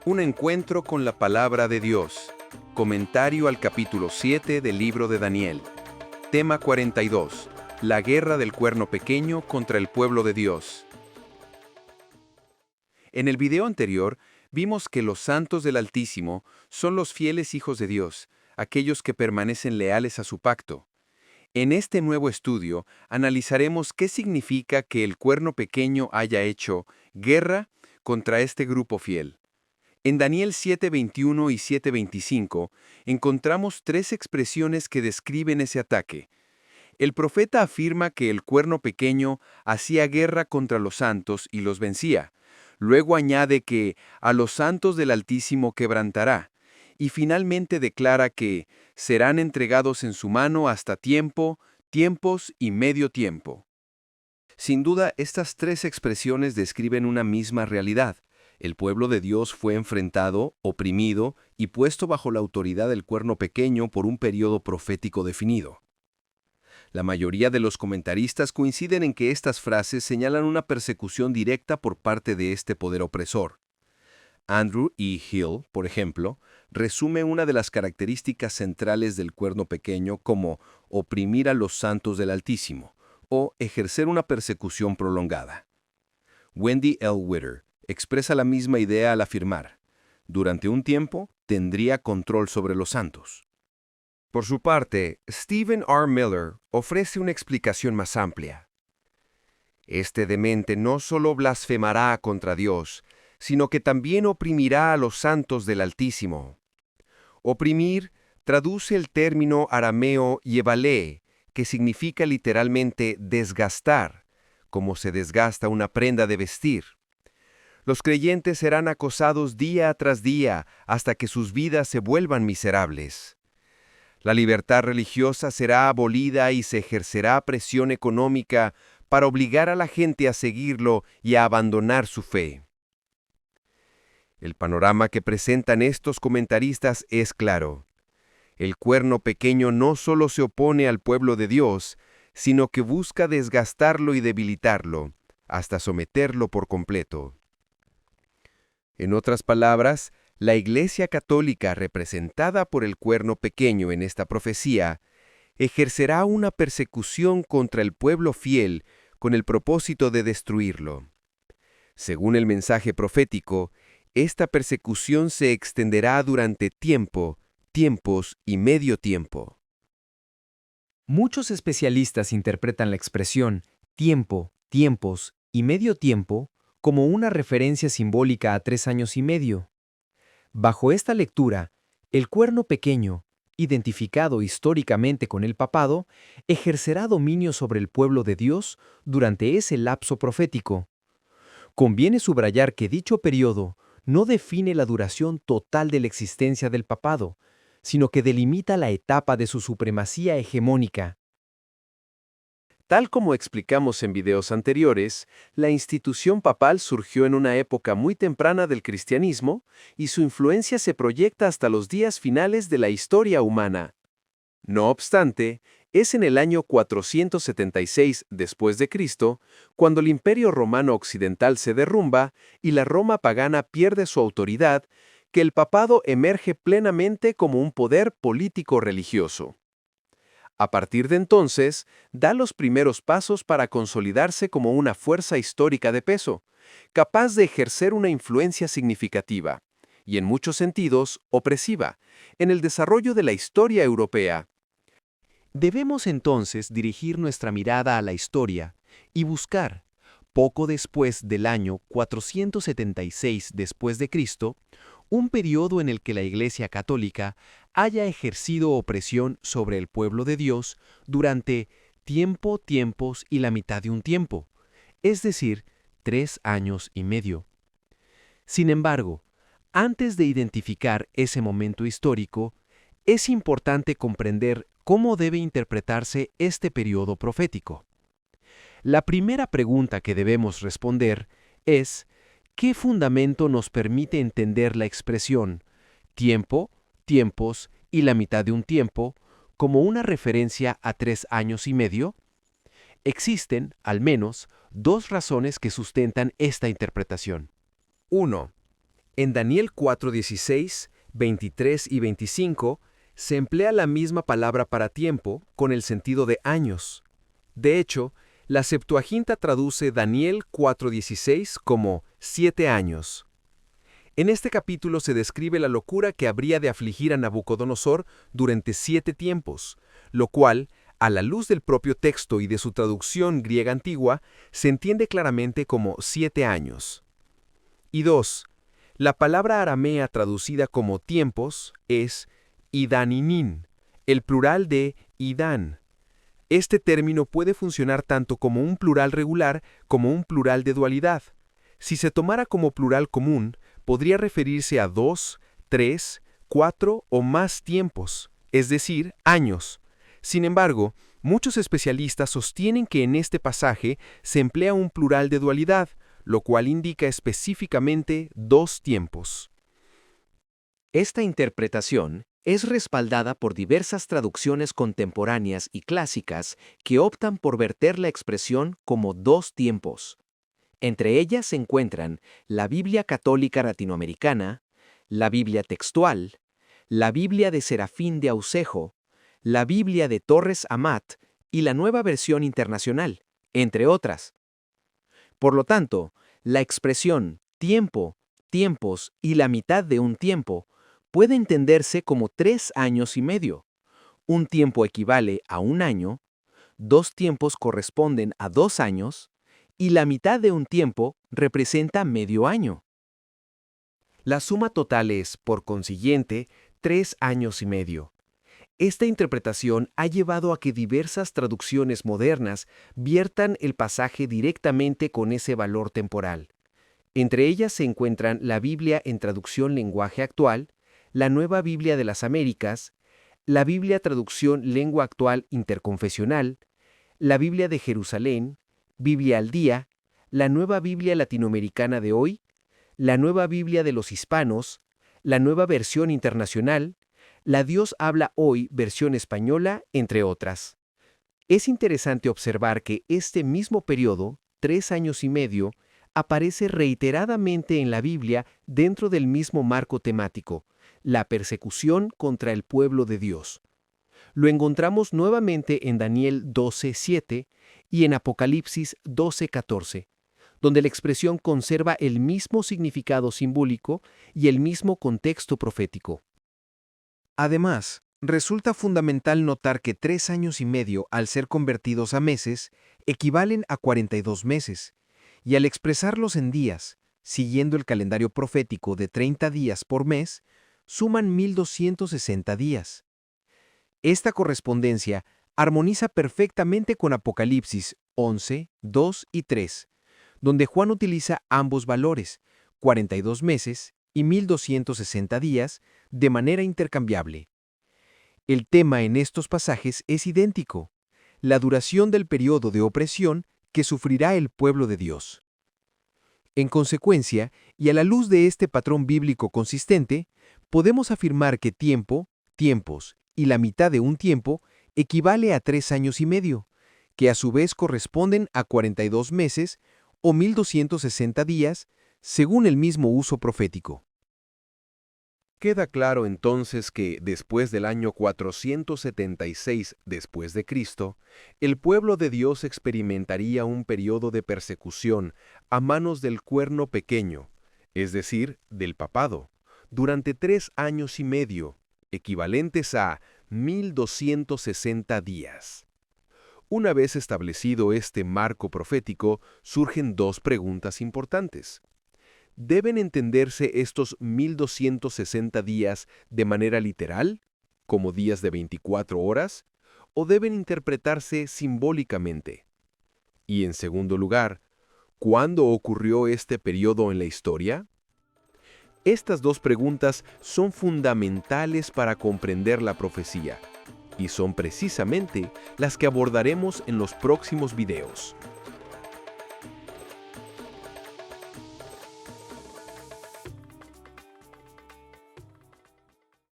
Un encuentro con la palabra de Dios. Comentario al capítulo 7 del libro de Daniel. Tema 42. La guerra del cuerno pequeño contra el pueblo de Dios. En el video anterior, vimos que los santos del Altísimo son los fieles hijos de Dios, aquellos que permanecen leales a su pacto. En este nuevo estudio, analizaremos qué significa que el cuerno pequeño haya hecho guerra contra este grupo fiel. En Daniel 7:21 y 7:25 encontramos tres expresiones que describen ese ataque. El profeta afirma que el cuerno pequeño hacía guerra contra los santos y los vencía. Luego añade que a los santos del Altísimo quebrantará. Y finalmente declara que serán entregados en su mano hasta tiempo, tiempos y medio tiempo. Sin duda, estas tres expresiones describen una misma realidad. El pueblo de Dios fue enfrentado, oprimido y puesto bajo la autoridad del cuerno pequeño por un periodo profético definido. La mayoría de los comentaristas coinciden en que estas frases señalan una persecución directa por parte de este poder opresor. Andrew E. Hill, por ejemplo, resume una de las características centrales del cuerno pequeño como oprimir a los santos del Altísimo o ejercer una persecución prolongada. Wendy L. Witter expresa la misma idea al afirmar: durante un tiempo tendría control sobre los santos. Por su parte, Stephen R. Miller ofrece una explicación más amplia. Este demente no solo blasfemará contra Dios, sino que también oprimirá a los santos del Altísimo. Oprimir traduce el término arameo yevalé, que significa literalmente desgastar, como se desgasta una prenda de vestir. Los creyentes serán acosados día tras día hasta que sus vidas se vuelvan miserables. La libertad religiosa será abolida y se ejercerá presión económica para obligar a la gente a seguirlo y a abandonar su fe. El panorama que presentan estos comentaristas es claro. El cuerno pequeño no solo se opone al pueblo de Dios, sino que busca desgastarlo y debilitarlo, hasta someterlo por completo. En otras palabras, la Iglesia Católica, representada por el cuerno pequeño en esta profecía, ejercerá una persecución contra el pueblo fiel con el propósito de destruirlo. Según el mensaje profético, esta persecución se extenderá durante tiempo, tiempos y medio tiempo. Muchos especialistas interpretan la expresión tiempo, tiempos y medio tiempo como una referencia simbólica a 3 años y medio. Bajo esta lectura, el cuerno pequeño, identificado históricamente con el papado, ejercerá dominio sobre el pueblo de Dios durante ese lapso profético. Conviene subrayar que dicho periodo no define la duración total de la existencia del papado, sino que delimita la etapa de su supremacía hegemónica. Tal como explicamos en videos anteriores, la institución papal surgió en una época muy temprana del cristianismo y su influencia se proyecta hasta los días finales de la historia humana. No obstante, es en el año 476 después de Cristo cuando el Imperio Romano Occidental se derrumba y la Roma pagana pierde su autoridad, que el papado emerge plenamente como un poder político-religioso. A partir de entonces, da los primeros pasos para consolidarse como una fuerza histórica de peso, capaz de ejercer una influencia significativa, y en muchos sentidos opresiva, en el desarrollo de la historia europea. Debemos entonces dirigir nuestra mirada a la historia y buscar, poco después del año 476 después de Cristo, un periodo en el que la Iglesia Católica haya ejercido opresión sobre el pueblo de Dios durante tiempo, tiempos y la mitad de un tiempo, es decir, 3 años y medio. Sin embargo, antes de identificar ese momento histórico, es importante comprender cómo debe interpretarse este periodo profético. La primera pregunta que debemos responder es: ¿qué fundamento nos permite entender la expresión tiempo, tiempos y la mitad de un tiempo como una referencia a 3 años y medio? Existen, al menos, 2 razones que sustentan esta interpretación. 1. En Daniel 4:16, 23 y 25 se emplea la misma palabra para tiempo con el sentido de años. De hecho, la Septuaginta traduce Daniel 4:16 como 7 años. En este capítulo se describe la locura que habría de afligir a Nabucodonosor durante 7 tiempos, lo cual, a la luz del propio texto y de su traducción griega antigua, se entiende claramente como 7 años. Y 2. La palabra aramea traducida como tiempos es idaninin, el plural de idán. Este término puede funcionar tanto como un plural regular como un plural de dualidad. Si se tomara como plural común, podría referirse a 2, 3, 4 o más tiempos, es decir, años. Sin embargo, muchos especialistas sostienen que en este pasaje se emplea un plural de dualidad, lo cual indica específicamente 2 tiempos. Esta interpretación es respaldada por diversas traducciones contemporáneas y clásicas que optan por verter la expresión como 2 tiempos. Entre ellas se encuentran la Biblia Católica Latinoamericana, la Biblia Textual, la Biblia de Serafín de Aucejo, la Biblia de Torres Amat y la Nueva Versión Internacional, entre otras. Por lo tanto, la expresión tiempo, tiempos y la mitad de un tiempo puede entenderse como 3 años y medio. Un tiempo equivale a 1 año, 2 tiempos corresponden a 2 años, y la mitad de un tiempo representa medio año. La suma total es, por consiguiente, 3 años y medio. Esta interpretación ha llevado a que diversas traducciones modernas viertan el pasaje directamente con ese valor temporal. Entre ellas se encuentran la Biblia en traducción lenguaje actual, la Nueva Biblia de las Américas, la Biblia traducción lengua actual interconfesional, la Biblia de Jerusalén, Biblia al día, la Nueva Biblia latinoamericana de hoy, la Nueva Biblia de los hispanos, la Nueva Versión Internacional, la Dios habla hoy versión española, entre otras. Es interesante observar que este mismo periodo, 3 años y medio, aparece reiteradamente en la Biblia dentro del mismo marco temático, la persecución contra el pueblo de Dios. Lo encontramos nuevamente en Daniel 12:7 y en Apocalipsis 12:14, donde la expresión conserva el mismo significado simbólico y el mismo contexto profético. Además, resulta fundamental notar que 3 años y medio, al ser convertidos a meses, equivalen a 42 meses, y al expresarlos en días, siguiendo el calendario profético de 30 días por mes, suman 1260 días. Esta correspondencia armoniza perfectamente con Apocalipsis 11, 2 y 3, donde Juan utiliza ambos valores, 42 meses y 1260 días, de manera intercambiable. El tema en estos pasajes es idéntico, la duración del periodo de opresión que sufrirá el pueblo de Dios. En consecuencia, y a la luz de este patrón bíblico consistente, podemos afirmar que tiempo, tiempos y la mitad de un tiempo equivale a 3 años y medio, que a su vez corresponden a 42 meses o 1260 días, según el mismo uso profético. Queda claro entonces que, después del año 476 después de Cristo, el pueblo de Dios experimentaría un periodo de persecución a manos del cuerno pequeño, es decir, del papado, durante 3 años y medio, equivalentes a 1260 días. Una vez establecido este marco profético, surgen 2 preguntas importantes. ¿Deben entenderse estos 1260 días de manera literal, como días de 24 horas, o deben interpretarse simbólicamente? Y en segundo lugar, ¿cuándo ocurrió este periodo en la historia? Estas 2 preguntas son fundamentales para comprender la profecía, y son precisamente las que abordaremos en los próximos videos.